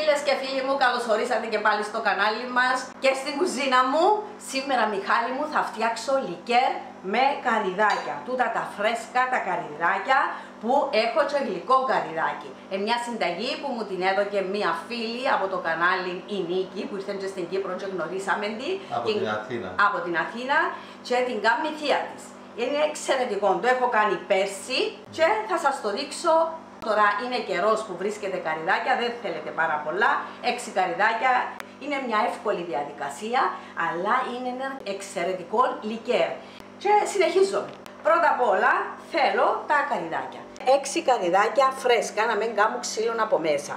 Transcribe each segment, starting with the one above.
Φίλες και φίλοι μου, καλώς ορίσατε και πάλι στο κανάλι μας και στην κουζίνα μου. Σήμερα, Μιχάλη μου, θα φτιάξω λικέρ με καρυδάκια. Τούτα τα φρέσκα τα καρυδάκια που έχω και γλυκό καρυδάκι. Μια συνταγή που μου την έδωκε μια φίλη από το κανάλι η Νίκη που ήρθε και στην Κύπρο και γνωρίσαμε την. Από την Αθήνα και την κάνει θεία της. Είναι εξαιρετικό, το έχω κάνει πέρσι και θα σας το δείξω. Τώρα είναι καιρός που βρίσκεται καρυδάκια, δεν θέλετε πάρα πολλά, 6 καρυδάκια. Είναι μια εύκολη διαδικασία, αλλά είναι ένα εξαιρετικό λικέρ. Και συνεχίζω. Πρώτα απ' όλα θέλω τα καρυδάκια. 6 καρυδάκια φρέσκα, να μην κάνουν ξύλο από μέσα.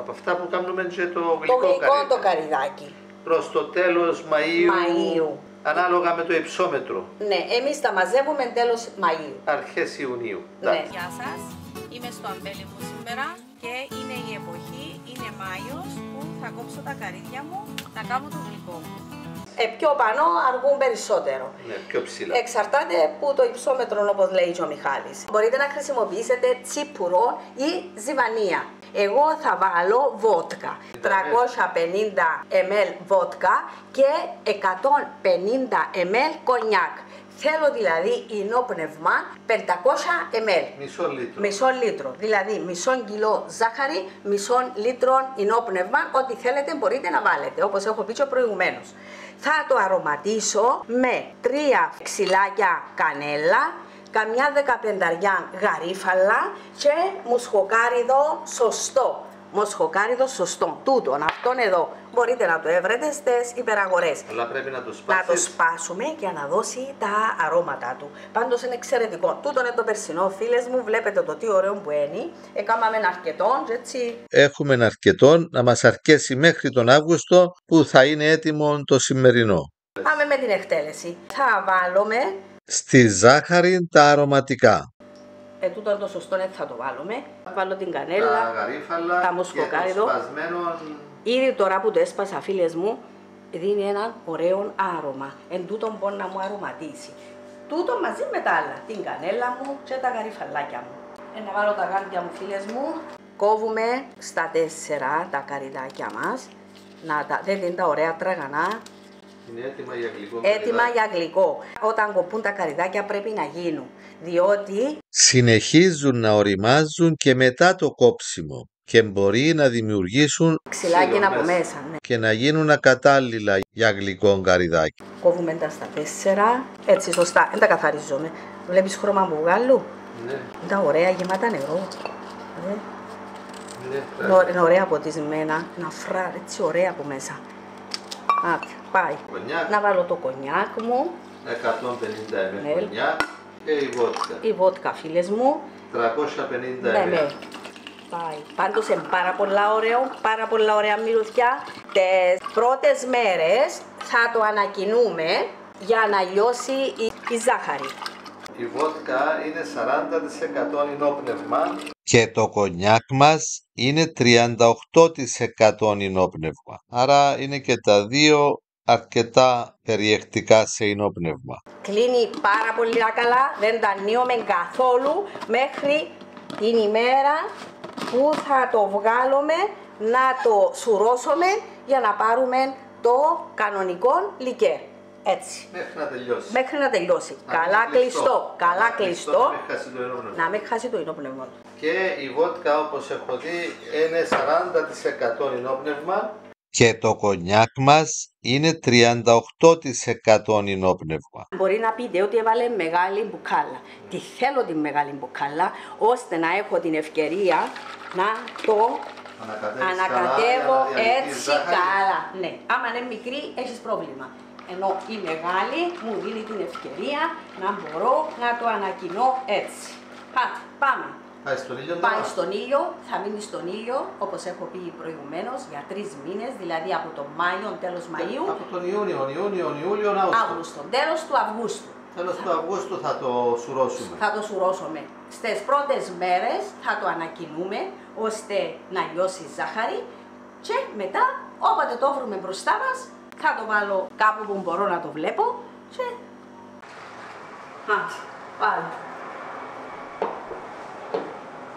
Από αυτά που κάνουμε και το γλυκό, το καρυδάκι. Προς το τέλος Μαΐου. Ανάλογα με το υψόμετρο. Ναι, εμείς τα μαζεύουμε τέλος Μαΐου. Αρχές Ιουνίου. Ναι. Γεια σας, είμαι στο αμπέλι μου σήμερα και είναι η εποχή, είναι Μάιος που θα κόψω τα καρύδια μου, θα κάνω το γλυκό μου. Πιο πάνω αργούν περισσότερο. Ναι, πιο ψηλά. Εξαρτάται που το υψόμετρο, όπως λέει και ο Μιχάλης. Μπορείτε να χρησιμοποιήσετε τσίπουρο ή ζιβανία. Εγώ θα βάλω βότκα, 350 ml βότκα και 150 ml κονιάκ. Θέλω δηλαδή ινόπνευμα 500 ml. Μισό λίτρο. Δηλαδή μισό κιλό ζάχαρη, μισό λίτρο ινόπνευμα. Ό,τι θέλετε μπορείτε να βάλετε, όπως έχω πει και προηγουμένως. Θα το αρωματίσω με 3 ξυλάκια κανέλα, καμιά 15 γαρίφαλα και μουσχοκάριδο σωστό. Μοσχοκάριδο σωστό. Τούτον, αυτόν εδώ. Μπορείτε να το έβρετε στις υπεραγορές. Αλλά πρέπει να το σπάσεις. Να το σπάσουμε και να δώσει τα αρώματα του. Πάντως είναι εξαιρετικό. Τούτον είναι το περσινό, φίλες μου. Βλέπετε το τι ωραίο που είναι. Έκαναμε αρκετόν, έτσι. Έχουμε αρκετόν να μας αρκέσει μέχρι τον Αύγουστο που θα είναι έτοιμο το σημερινό. Πάμε με την εκτέλεση. Θα βάλουμε στη ζάχαρη τα αρωματικά. Τούτο είναι το σωστό, έτσι θα το βάλουμε. Βάλω την κανέλα, τα γαρίφαλα, τα μοσχοκάριδο. Ήδη τώρα που το έσπασα, φίλες μου, δίνει έναν ωραίο άρωμα. Εν τούτο μπορεί να μου αρωματίσει. Τούτο μαζί με τα άλλα, την κανέλα μου και τα γαρίφαλάκια μου. Να βάλω τα γάντια μου, φίλες μου. Κόβουμε στα 4 τα καρυδάκια μας. Δεν είναι τα ωραία τραγανά. Είναι έτοιμα για γλυκό. Έτοιμα για γλυκό. Όταν κοπούν τα καρυδάκια πρέπει να γίνουν. Διότι συνεχίζουν να οριμάζουν και μετά το κόψιμο και μπορεί να δημιουργήσουν ξυλάκια από μέσα. Ναι. Και να γίνουν ακατάλληλα για γλυκό καρυδάκι. Κόβουμε τα στα 4. Έτσι σωστά. Δεν τα καθαρίζουμε. Βλέπεις χρώμα μπουγάλου. Ναι. Τα ωραία γεμάτα νερό. Ναι. Είναι ωραία ποτισμένα. Να φρά, έτσι ωραία από μέσα. Πάει. Κονιάκ. Να βάλω το κονιάκ μου. 150 ml κονιάκ και η βότκα. Η βότκα, φίλες μου. 350 ml. Ναι. Πάει. Πάντως είναι πάρα πολλά ωραία μυρωδιά. Τις πρώτες μέρες θα το ανακοινούμε για να λιώσει η ζάχαρη. Η βότκα είναι 40% ινόπνευμα και το κονιάκ μας είναι 38% ινόπνευμα. Άρα είναι και τα δύο αρκετά περιεκτικά σε ινόπνευμα. Κλείνει πάρα πολύ καλά, δεν τα ανοίγουμε καθόλου μέχρι την ημέρα που θα το βγάλουμε να το σουρώσουμε για να πάρουμε το κανονικό λικέρ. Έτσι. Μέχρι να τελειώσει. Καλά κλειστό. Να μην χάσει το ινόπνευμα. Και η βότκα, όπως έχω δει, είναι 40% ινόπνευμα. Και το κονιάκ μας είναι 38% ινόπνευμα. Μπορεί να πείτε ότι έβαλε μεγάλη μπουκάλα. Τι θέλω τη μεγάλη μπουκάλα, ώστε να έχω την ευκαιρία να το ανακατεύω έτσι καλά. Ναι, άμα είναι μικρή έχεις πρόβλημα. Ενώ η μεγάλη μου δίνει την ευκαιρία να μπορώ να το ανακοινώ έτσι. Πάμε. Πάει στον ήλιο, θα μείνει στον ήλιο, όπως έχω πει προηγουμένως, για 3 μήνες, δηλαδή από τον Μάιο, τέλος Μαΐου. Από τον Ιούλιο, Αύγουστο. Τέλος του Αυγούστου. Τέλος του Αυγούστου θα το σουρώσουμε. Θα το σουρώσουμε. Στις πρώτες μέρες θα το ανακοινούμε, ώστε να λιώσει η ζάχαρη και μετά, όποτε το βρούμε μπροστά μας, θα το βάλω κάπου που μπορώ να το βλέπω και... πάλι.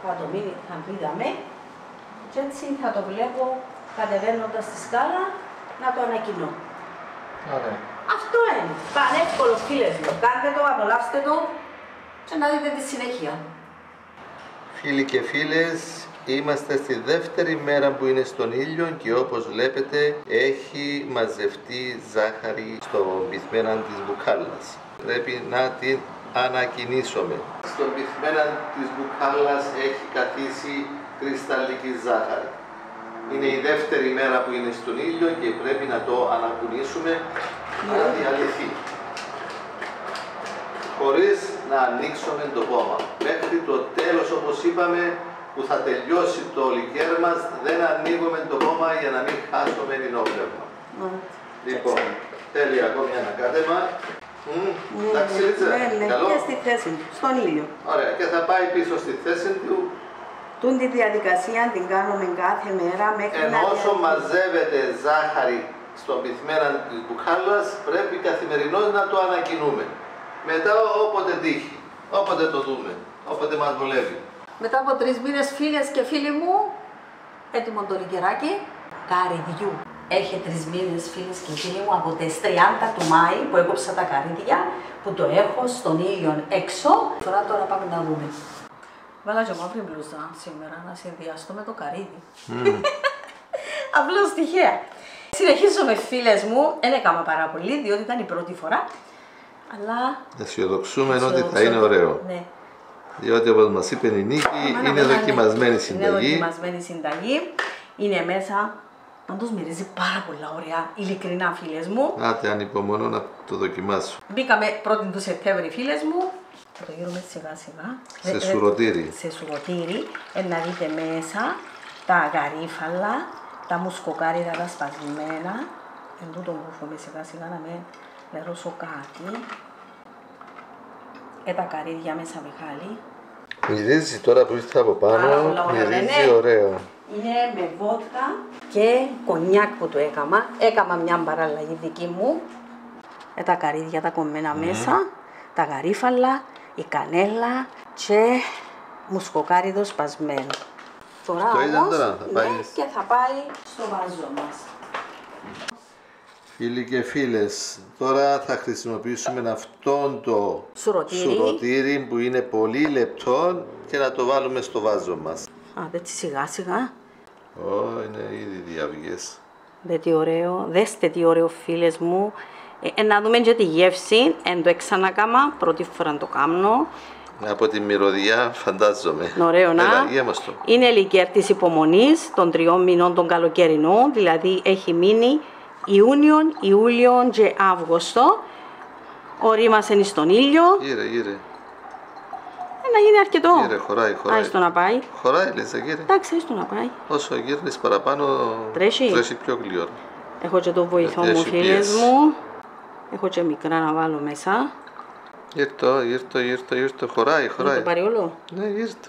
Θα το μείνει, θα πήδαμε Και έτσι θα το βλέπω κατεβαίνοντας τη σκάλα να το ανακοινώ. Ωραία. Αυτό είναι. Πανεύκολο, φίλες μου. Κάντε το, απολαύστε το και να δείτε τη συνέχεια. Φίλοι και φίλες, είμαστε στη δεύτερη μέρα που είναι στον ήλιο και όπως βλέπετε έχει μαζευτεί ζάχαρη στο πυθμένα της μπουκάλας. Πρέπει να την ανακοινήσουμε. Στον πυθμένα της μπουκάλας έχει καθίσει κρυσταλλική ζάχαρη. Είναι η δεύτερη μέρα που είναι στον ήλιο και πρέπει να το ανακοινήσουμε να διαλυθεί. Χωρίς να ανοίξουμε το πόμα. Μέχρι το τέλος, όπως είπαμε, που θα τελειώσει το λικέρ μας, δεν ανοίγουμε το πόμα για να μην χάσουμε ενόπνευμα. Λοιπόν, θέλει ακόμη ένα κάτεμα. Εντάξει, Λίτσα, καλό. Και στη θέση του, στον ήλιο. Ωραία, και θα πάει πίσω στη θέση του. Τούν τη διαδικασία την κάνουμε κάθε μέρα μέχρι Ενώ όσο μαζεύεται ζάχαρη στον πυθμένα της μπουκάλας, πρέπει καθημερινώς να το ανακοινούμε. Μετά όποτε τύχει, όποτε το δούμε, όποτε μας βολεύει. Μετά από 3 μήνες, φίλες και φίλοι μου, έτοιμο το λικεράκι καρυδιού. Έχει 3 μήνες, φίλες και φίλοι μου, από τις 30 του Μάη που έκοψα τα καρύδια, που το έχω στον ήλιο έξω. Τώρα πάμε να δούμε. Βάλα και μαύρη μπλούζα σήμερα να συνδυαστώ με το καρύδι. Απλώς τυχαία. Συνεχίζουμε, φίλες μου, δεν έκανα πάρα πολύ, διότι ήταν η πρώτη φορά. Αλλά αισιοδοξούμε ότι θα είναι ωραίο. Ναι. Διότι όπως μας είπε η Νίκη, είναι δοκιμασμένη συνταγή. Είναι δοκιμασμένη συνταγή. Είναι μέσα. Πάντως μυρίζει πάρα πολλά ωραία, ειλικρινά, φίλες μου. Άτε, ανυπομονώ να το δοκιμάσω. Μπήκαμε 1η του Σεπτέμβρη, φίλες μου. Θα το γύρουμε σιγά σιγά. Σε σουρωτήρι. Σε σουρωτήρι. Να δείτε μέσα τα γαρίφαλα, τα μουσκοκάριδα τα σπασμένα. Εν τούτο μπούφουμε σιγά σιγά να με νερώσω κάτι. Τα καρύδια μέσα, Μιχάλη. Μυρίζει τώρα που ήρθε από πάνω, μυρίζει ωραίο. Είναι με βότκα και κονιάκ που το έκαμα. Έκαμα μια παραλλαγή δική μου. Τα καρύδια τα κομμένα μέσα, τα γαρίφαλα, η κανέλα και μουσκοκάριδο σπασμένο. Τώρα όμως, και θα πάει στο βάζο μας. Φίλοι και φίλες, τώρα θα χρησιμοποιήσουμε αυτόν το σουρωτήρι που είναι πολύ λεπτό και να το βάλουμε στο βάζο μας. Έτσι σιγά σιγά. Είναι ήδη διαβγές. Δέστε τι ωραίο, φίλες μου. Να δούμε και τη γεύση, εν το ξανακάμα, πρώτη φορά το κάνω. Από τη μυρωδιά φαντάζομαι. Ωραίο να. Το. Είναι λικέρ της υπομονής των 3 μηνών των καλοκαιρινών, δηλαδή έχει μείνει Ιούνιον, Ιούλιον και Αύγουστο. Ορίμασαν στον ήλιο. Γύρε. Να γίνει αρκετό. Γύρε, χωράει. Άιστο να πάει. Χωράει, λες, γύρε. Εντάξει, άιστο να πάει. Όσο γύρνεις παραπάνω, τρέχει πιο γλυόρα. Έχω και το βοηθό μου, φίλες μου. Έχω και μικρά να βάλω μέσα. Γύρτο, χωράει. Να το πάρει όλο. Ναι, γύρτο.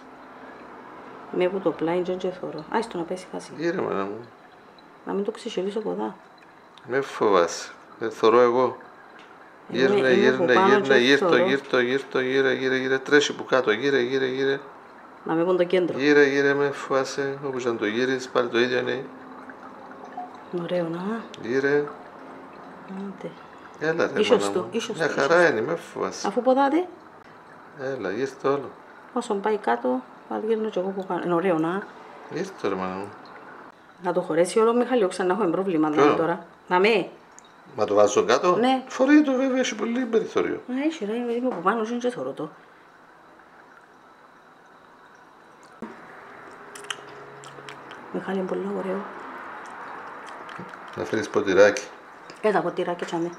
Με που το πλάι και θωρώ. Άιστο να πέσει χάσει. Γύρε, μάνα μου. Να μην το ξεσχελίσω ποδά. Με φοβάσαι. Δεν θωρώ εγώ. Γύρνε, γύρε, τρέχει που κάτω, γύρε. Να με πούν το κέντρο. Γύρε, με φοβάσαι, όπως αν το γύρεις, πάλι το ίδιο είναι. Ωραίο, να. Γύρε. Έλα ρε μάνα μου, μια χαρά είναι, με φοβάσαι. Αφού ποδάτε. Έλα, γύρτε όλο. Όσον πάει κάτω, πάλι γύρνω και εγώ που κάνω. Είναι ωραίο, να. Γύρτε ρε μάνα μου. Να το χωρέσει όλο, Μιχαλή, ξανά έχουμε πρόβλημα τώρα. Να με. Μα το βάζω κάτω. Ναι. Φορεί το βέβαια, έχει πολύ περιθώριο. Έχει ρε, είμαι από πάνω, δεν θωρώ το. Μιχάλη, είναι πολύ ωραίο. Να φέρεις ποτηράκι. Τα ποτηράκι τσάμε.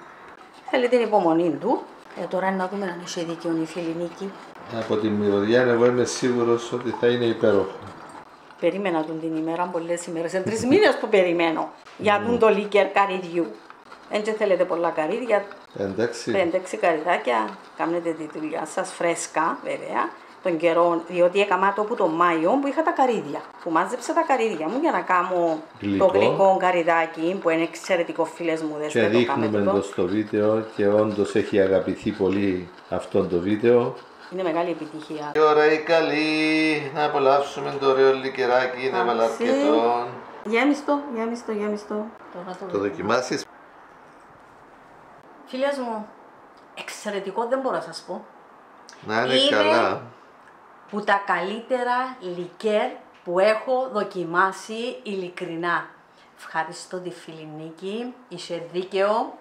Θέλει την υπομονή του. Τώρα να δούμε αν έχει δίκιο η φίλη Νίκη. Από τη μυρωδιά εγώ είμαι σίγουρος ότι θα είναι υπέροχο. Περίμενα τον την ημέρα πολλές ημέρες. Είναι 3 μήνες που περιμένω για τον το λίκερ καρυδιού. Δεν θέλετε πολλά καρύδια. Εντάξει. 5-6 καρυδάκια. Κάνετε τη δουλειά σας φρέσκα, βέβαια. Τον καιρό, διότι έκανα το που τον Μάιο που είχα τα καρύδια. Που μάζεψα τα καρύδια μου για να κάνω το γλυκό καρυδάκι που είναι εξαιρετικό, φίλες μου. Και δείχνουμε το στο βίντεο και όντως έχει αγαπηθεί πολύ αυτό το βίντεο. Είναι μεγάλη επιτυχία. Η ώρα η καλή, να απολαύσουμε το ωραίο λικεράκι, είναι βαλαρκετό. Γέμιστο. Το δοκιμάσεις. Φίλες μου, εξαιρετικό δεν μπορώ να σας πω. Να είναι καλά. Που τα καλύτερα λικέρ που έχω δοκιμάσει ειλικρινά. Ευχαριστώ τη φίλη Νίκη, είσαι δίκαιο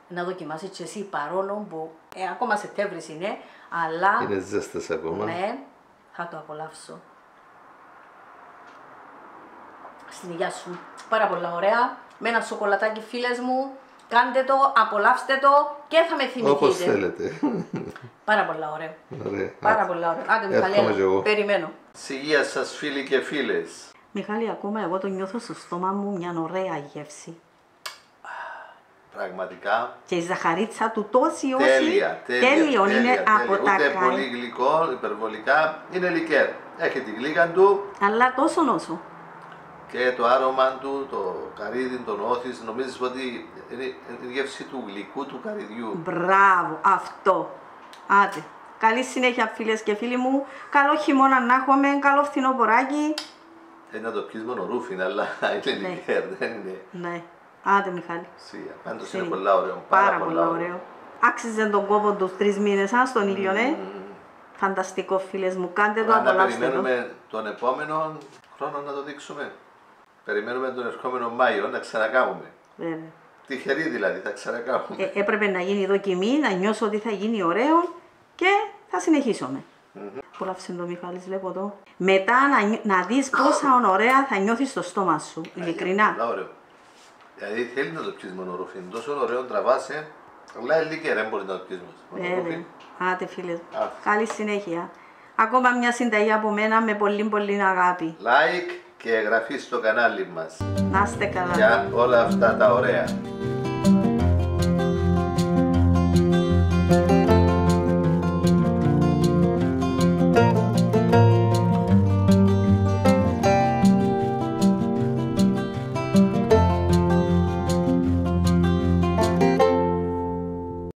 να δοκιμάσεις και εσύ παρόλο που ακόμα Σεπτέμβρης είναι, αλλά είναι ζέστες ακόμα. Ναι, θα το απολαύσω. Στην υγεία σου. Πάρα πολλά ωραία. Με ένα σοκολατάκι φίλες μου. Κάντε το, απολαύστε το και θα με θυμηθείτε. Όπως θέλετε. Πάρα πολλά ωραίο. Ωραία. Πάρα πολλά ωραία. Άντε Μιχαλή, περιμένω. Υγεία σας φίλοι και φίλες. Μιχάλη, ακόμα εγώ το νιώθω στο στόμα μου μια ωραία γεύση. Πραγματικά. Και η ζαχαρίτσα του τόση όση. Τέλειο είναι από τα Ούτε πολύ γλυκό, υπερβολικά. Είναι λικέρ. Έχει τη γλύκα του. Αλλά τόσο νόσο. Και το άρωμα του, το καρύδι, τον όθης, νομίζεις ότι είναι η γεύση του γλυκού του καρυδιού. Μπράβο, αυτό. Άντε. Καλή συνέχεια φίλες και φίλοι μου. Καλό χειμώνα να έχουμε, καλό φθινοποράκι. Να το πιεις μόνο ρούφιν, αλλά είναι λικέρ, δεν είναι. Ναι. Άντε Μιχάλη. Σίγουρα. Πάντως είναι πολλά ωραίο. Πάρα πολλά ωραίο. Άξιζε τον κόπο τους 3 μήνες στον ήλιο, ναι. Φανταστικό φίλες μου. Κάντε το, απολαύστε το. Να περιμένουμε τον επόμενο χρόνο να το δείξουμε. Περιμένουμε τον ερχόμενο Μάιο να ξανακάμουμε. Βέβαια. Τυχερή δηλαδή, θα ξανακάμουμε. Έπρεπε να γίνει δοκιμή, να νιώσω ότι θα γίνει ωραίο και θα συνεχίσουμε. Απολαύσε το Μιχάλης, βλέπω εδώ. Μετά να δεις πόσα ωραία θα νιώθεις στο στόμα σου, ειλικρινά. Ωραίο. Δηλαδή θέλει να το πιεις μόνο ρούφιν, τόσο ωραίο τραβάσαι, αλλά λίκερ δεν μπορεί να το πιεις μόνο ρούφιν. Άντε φίλες, καλή συνέχεια. Ακόμα μια συνταγή από μένα με πολύ αγάπη. Like και εγγραφή στο κανάλι μας. Να είστε καλά. Για όλα αυτά τα ωραία.